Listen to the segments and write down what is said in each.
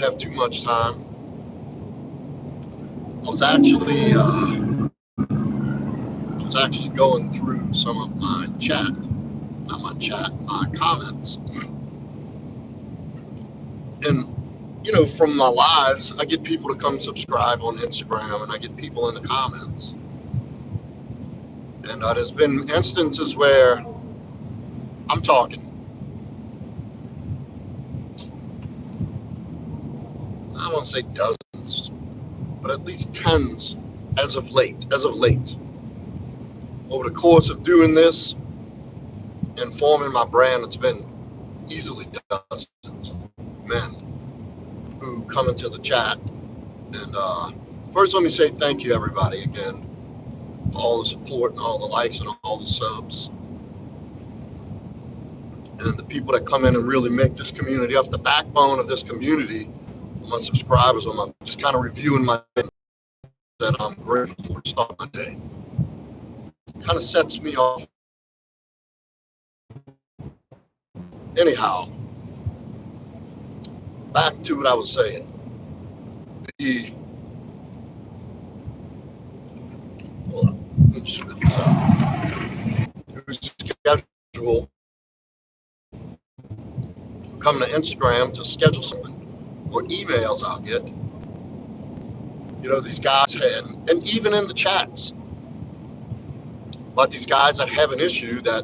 have too much time. I was actually going through some of my my comments. And, from my lives, I get people to come subscribe on Instagram, and I get people in the comments. And there's been instances where I'm talking, I don't want to say dozens, but at least tens as of late. Over the course of doing this and forming my brand, it's been easily dozens of men who come into the chat. And first, let me say thank you, everybody, again, for all the support and all the likes and all the subs. And the people that come in and really make this community up. The backbone of this community, my subscribers, I'm just kind of reviewing my that I'm grateful for to start my day. Kind of sets me off. Anyhow, back to what I was saying. Let me spit this out. Schedule, come to Instagram to schedule something, or emails I'll get. These guys, and even in the chats, but these guys that have an issue that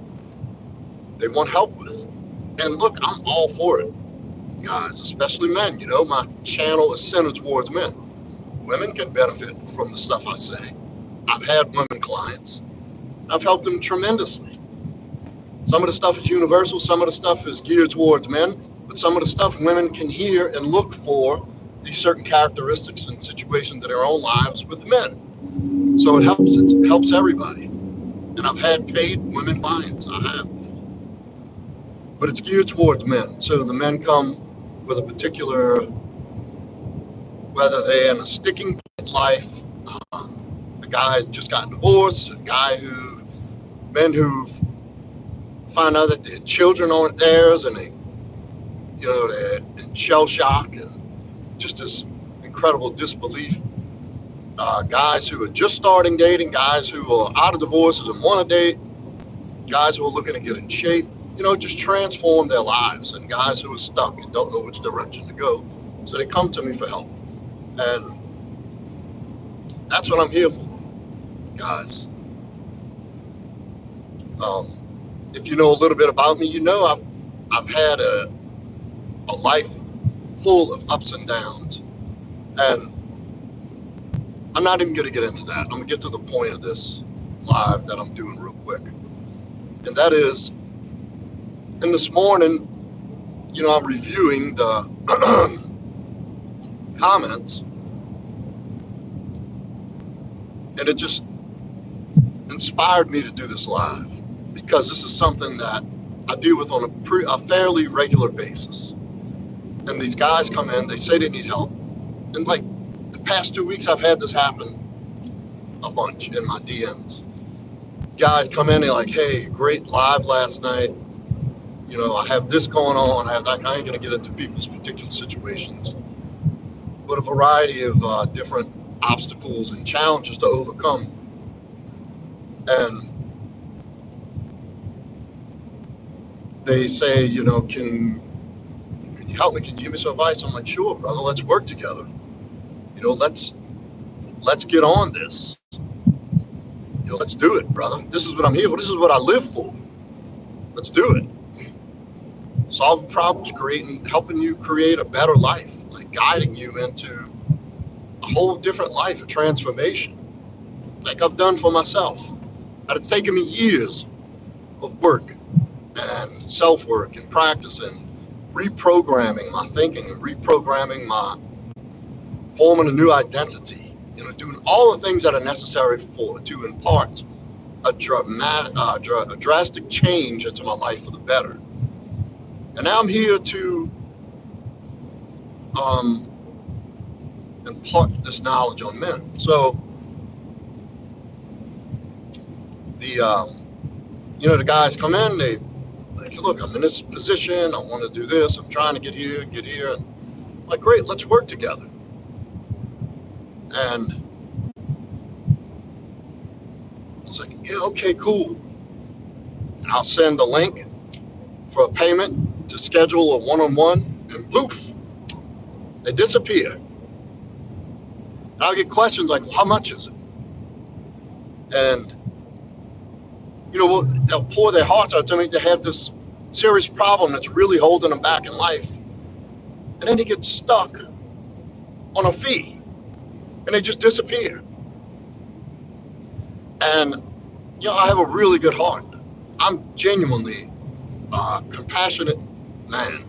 they want help with. And look, I'm all for it, guys, especially men. My channel is centered towards men. Women can benefit from the stuff I say. I've had women clients. I've helped them tremendously. Some of the stuff is universal, some of the stuff is geared towards men, but some of the stuff women can hear and look for these certain characteristics and situations in their own lives with men. So it helps everybody. And I've had paid women clients, I have before. But it's geared towards men. So the men come with a particular, whether they're in a sticking point in life, a guy just got divorced, men who find out that their children aren't theirs, and they're in shell shock and just this incredible disbelief. Guys who are just starting dating, guys who are out of divorces and want to date, guys who are looking to get in shape, just transform their lives, and guys who are stuck and don't know which direction to go. So they come to me for help. And that's what I'm here for, guys. If you know a little bit about me, I've had a life full of ups and downs. And I'm not even going to get into that. I'm going to get to the point of this live that I'm doing real quick. And that is, and this morning, I'm reviewing the comments, and it just inspired me to do this live, because this is something that I deal with on a fairly regular basis. And these guys come in, they say they need help. And like the past 2 weeks, I've had this happen a bunch in my DMs. Guys come in, they're like, hey, great live last night. I have this going on, I have that. I ain't gonna get into people's particular situations, but a variety of different obstacles and challenges to overcome. And they say, can you help me? Can you give me some advice? I'm like, sure, brother, let's work together. Let's get on this. Let's do it, brother. This is what I'm here for. This is what I live for. Let's do it. Solving problems, helping you create a better life, like guiding you into a whole different life, a transformation, like I've done for myself. And it's taken me years of work and self-work and practice and reprogramming my thinking and forming a new identity, doing all the things that are necessary to impart a drastic change into my life for the better. And now I'm here to impart this knowledge on men. So the guys come in, they like, look, I'm in this position, I want to do this, I'm trying to get here, and Like, great, let's work together. And I was like, yeah, okay, cool. I'll send the link for a payment to schedule a one-on-one, and poof, they disappear. And I'll get questions like, well, how much is it? And, they'll pour their hearts out to me. They have this serious problem that's really holding them back in life. And then they get stuck on a fee, and they just disappear. And, I have a really good heart. I'm genuinely a compassionate man.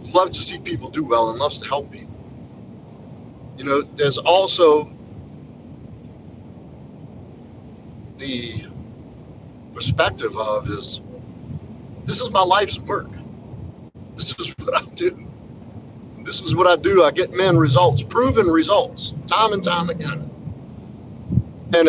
Loves to see people do well and loves to help people. There's also the perspective of this is my life's work. This is what I do. This is what I do. I get men results, proven results, time and time again. And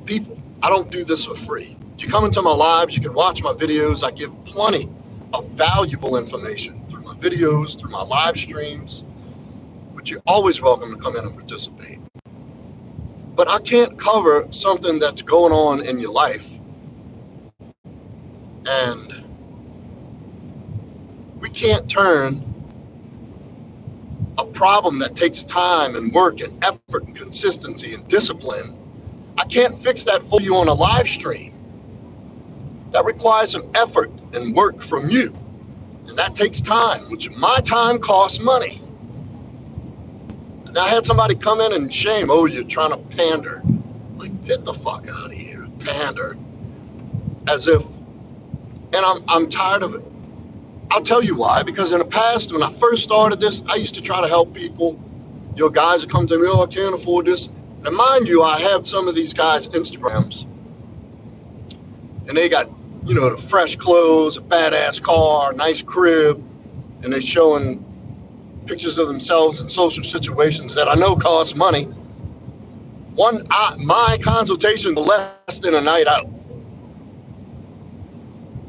people, I don't do this for free. You come into my lives, you can watch my videos. I give plenty of valuable information through my videos, through my live streams, but you're always welcome to come in and participate. But I can't cover something that's going on in your life. And we can't turn a problem that takes time and work and effort and consistency and discipline. I can't fix that for you on a live stream. That requires some effort and work from you. And that takes time, which my time costs money. And I had somebody come in and shame, oh, you're trying to pander. Like, get the fuck out of here, pander. As if, and I'm tired of it. I'll tell you why, because in the past, when I first started this, I used to try to help people. Guys that come to me, oh, I can't afford this. Now, mind you, I have some of these guys' Instagrams, and they got, the fresh clothes, a badass car, nice crib, and they're showing pictures of themselves in social situations that I know cost money. My consultation was less than a night out.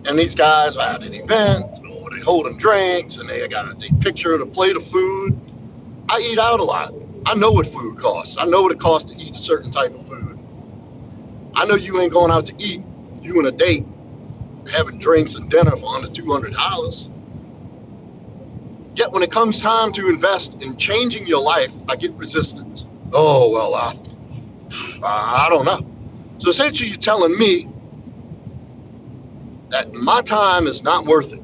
And these guys are at an event, or they holding drinks, and they got a picture of a plate of food. I eat out a lot. I know what food costs. I know what it costs to eat a certain type of food. I know you ain't going out to eat, you and a date, having drinks and dinner for under $200. Yet when it comes time to invest in changing your life, I get resistance. Oh, well, I don't know. So essentially you're telling me that my time is not worth it,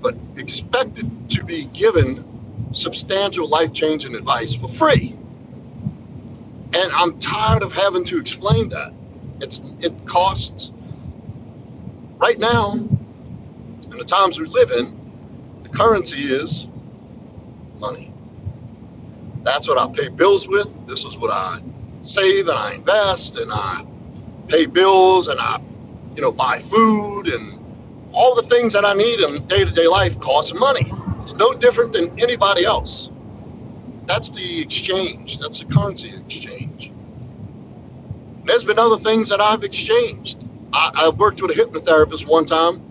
but expected to be given substantial life-changing advice for free. And I'm tired of having to explain that. It costs. Right now, in the times we live in, the currency is money. That's what I pay bills with. This is what I save and I invest and I pay bills and I, buy food, and all the things that I need in day-to-day life cost money. It's no different than anybody else. That's the exchange. That's the currency exchange. And there's been other things that I've exchanged. I worked with a hypnotherapist one time.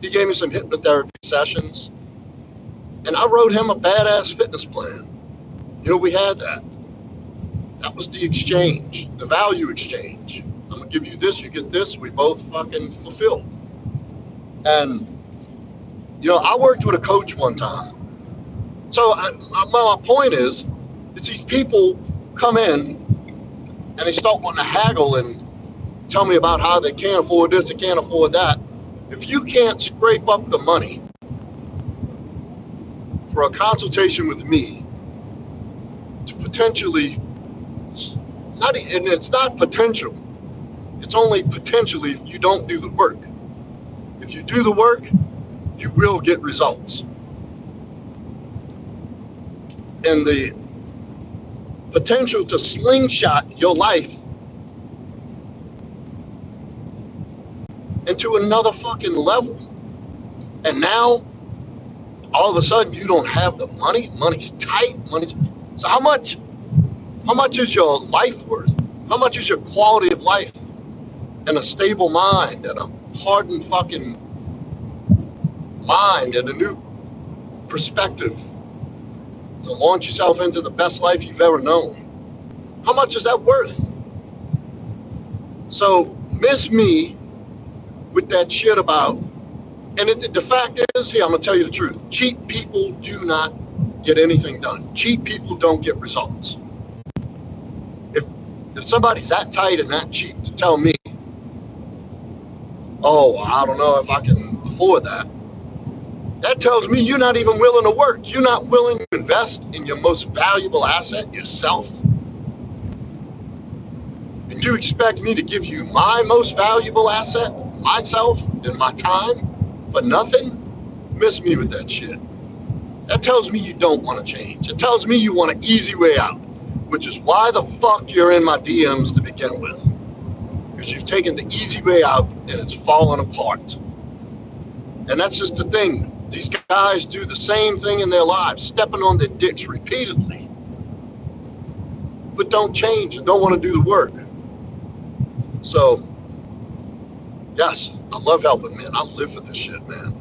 He gave me some hypnotherapy sessions, and I wrote him a badass fitness plan. We had that. That was the exchange, the value exchange. I'm gonna give you this, you get this. We both fucking fulfilled. And I worked with a coach one time. So my point is, it's these people come in and they start wanting to haggle and tell me about how they can't afford this, they can't afford that. If you can't scrape up the money for a consultation with me to potentially, and it's not potential, it's only potentially if you don't do the work. If you do the work, you will get results. And the potential to slingshot your life into another fucking level. And now, all of a sudden, you don't have the money. Money's tight. So how much is your life worth? How much is your quality of life and a stable mind and a hardened fucking mind and a new perspective to launch yourself into the best life you've ever known. How much is that worth? So miss me with that shit about, and the fact is, here, I'm going to tell you the truth. Cheap people do not get anything done. Cheap people don't get results. If somebody's that tight and that cheap to tell me, oh, I don't know if I can afford that, that tells me you're not even willing to work. You're not willing to invest in your most valuable asset, yourself. And you expect me to give you my most valuable asset, myself, and my time for nothing? Miss me with that shit. That tells me you don't want to change. It tells me you want an easy way out, which is why the fuck you're in my DMs to begin with. Because you've taken the easy way out and it's fallen apart. And that's just the thing. These guys do the same thing in their lives, stepping on their dicks repeatedly, but don't change and don't want to do the work. So, yes, I love helping, man. I live for this shit, man.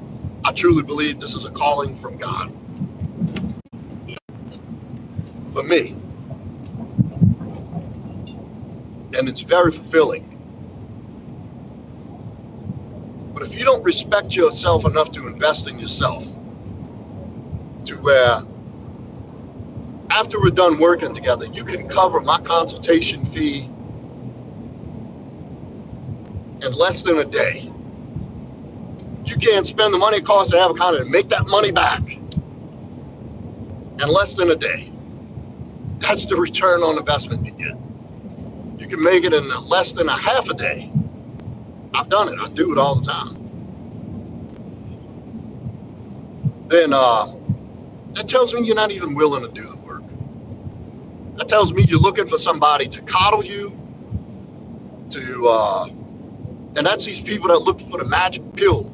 I truly believe this is a calling from God. For me. And it's very fulfilling. But if you don't respect yourself enough to invest in yourself, to where after we're done working together, you can cover my consultation fee in less than a day. You can't spend the money it costs to have a content and make that money back in less than a day. That's the return on investment you get. You can make it in less than a half a day. I've done it. I do it all the time. Then that tells me you're not even willing to do the work. That tells me you're looking for somebody to coddle you, and that's these people that look for the magic pill.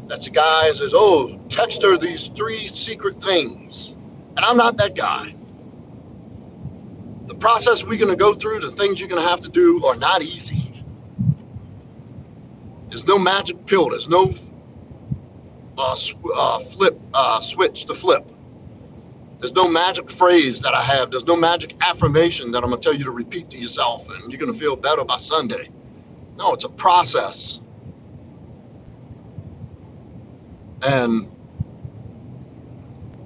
That's a guy that says, oh, text her these 3 secret things. And I'm not that guy. The process we're going to go through, the things you're going to have to do are not easy. There's no magic pill. There's no switch to flip. There's no magic phrase that I have. There's no magic affirmation that I'm going to tell you to repeat to yourself and you're going to feel better by Sunday. No, it's a process. And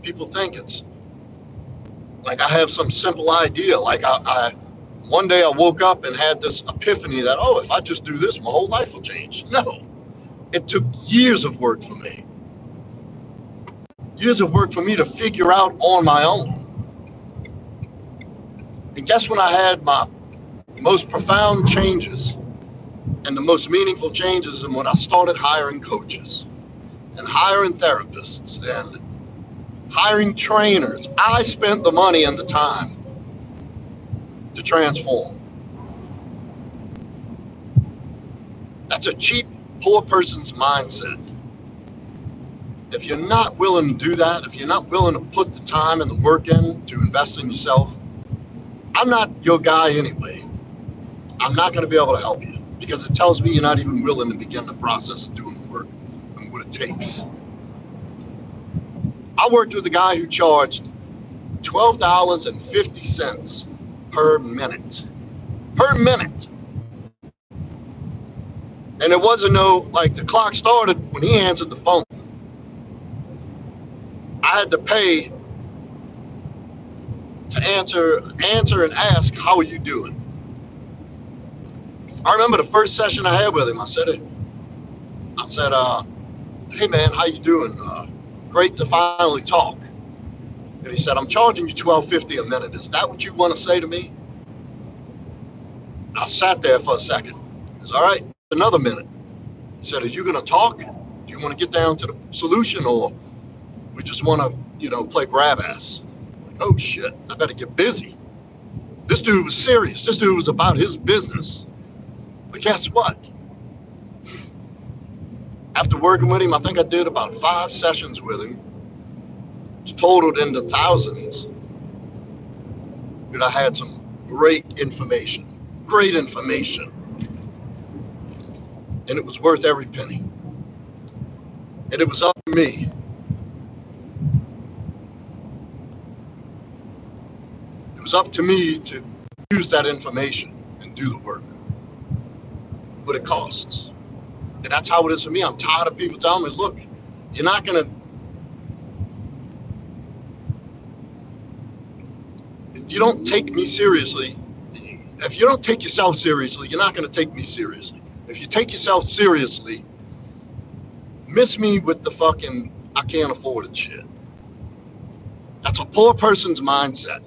people think it's like I have some simple idea. Like one day I woke up and had this epiphany that, oh, if I just do this, my whole life will change. No, it took years of work for me. Years of work for me to figure out on my own. And guess when I had my most profound changes and the most meaningful changes, and when I started hiring coaches and hiring therapists and hiring trainers. I spent the money and the time to transform. That's a cheap, poor person's mindset. If you're not willing to do that, if you're not willing to put the time and the work in to invest in yourself, I'm not your guy anyway. I'm not going to be able to help you because it tells me you're not even willing to begin the process of doing the work and what it takes. I worked with a guy who charged $12.50 per minute. Per minute. And it wasn't like the clock started when he answered the phone. I had to pay to answer and ask, how are you doing? I remember the first session I had with him, I said, hey man, how you doing? Great to finally talk. And he said, I'm charging you $12.50 a minute. Is that what you want to say to me? I sat there for a second. He said, all right, another minute. He said, are you going to talk? Do you want to get down to the solution, or we just want to, play grab ass? I'm like, oh shit, I better get busy. This dude was serious. This dude was about his business. But guess what? After working with him, I think I did about 5 sessions with him, which totaled into thousands. And I had some great information. And it was worth every penny. And it was up me. It was up to me to use that information and do the work. But it costs. And that's how it is for me. I'm tired of people telling me, look, you're not going to, if you don't take me seriously, if you don't take yourself seriously, you're not going to take me seriously. If you take yourself seriously, miss me with the fucking, I can't afford it shit. That's a poor person's mindset.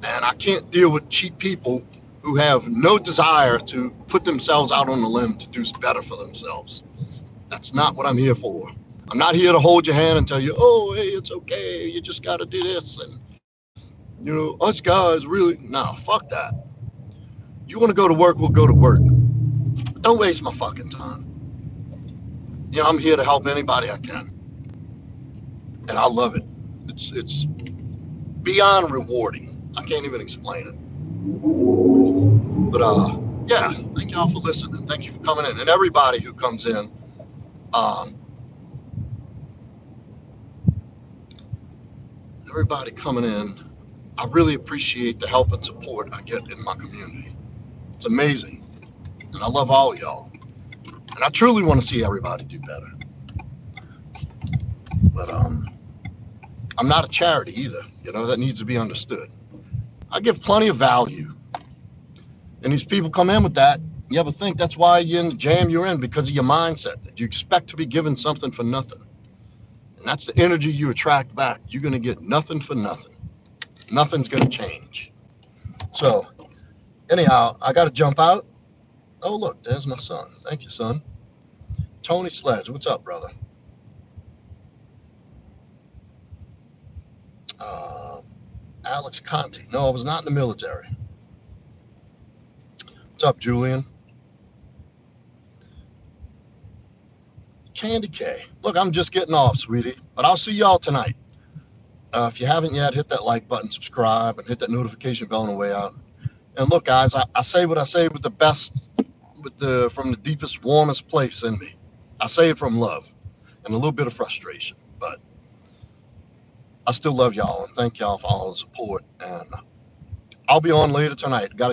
And I can't deal with cheap people who have no desire to put themselves out on the limb to do better for themselves. That's not what I'm here for. I'm not here to hold your hand and tell you, oh, hey, it's okay. You just got to do this. And, you know, us guys really, nah, fuck that. You want to go to work, we'll go to work. But don't waste my fucking time. You know, I'm here to help anybody I can. And I love it. It's beyond rewarding. I can't even explain it. But yeah, thank y'all for listening. Thank you for coming in, and everybody who comes in. Everybody coming in, I really appreciate the help and support I get in my community. It's amazing, and I love all of y'all. And I truly want to see everybody do better. But I'm not a charity either. You know, that needs to be understood. I give plenty of value. And these people come in with that. You ever think that's why you're in the jam you're in? Because of your mindset. That you expect to be given something for nothing. And that's the energy you attract back. You're going to get nothing for nothing. Nothing's going to change. So, anyhow, I got to jump out. Oh, look, there's my son. Thank you, son. Tony Sledge, what's up, brother? Alex Conti. No, I was not in the military. What's up, Julian? Candy K. Look, I'm just getting off, sweetie. But I'll see y'all tonight. If you haven't yet, hit that like button, subscribe, and hit that notification bell on the way out. And look, guys, I say what I say with the best, from the deepest, warmest place in me. I say it from love and a little bit of frustration. But I still love y'all and thank y'all for all the support. And I'll be on later tonight. Got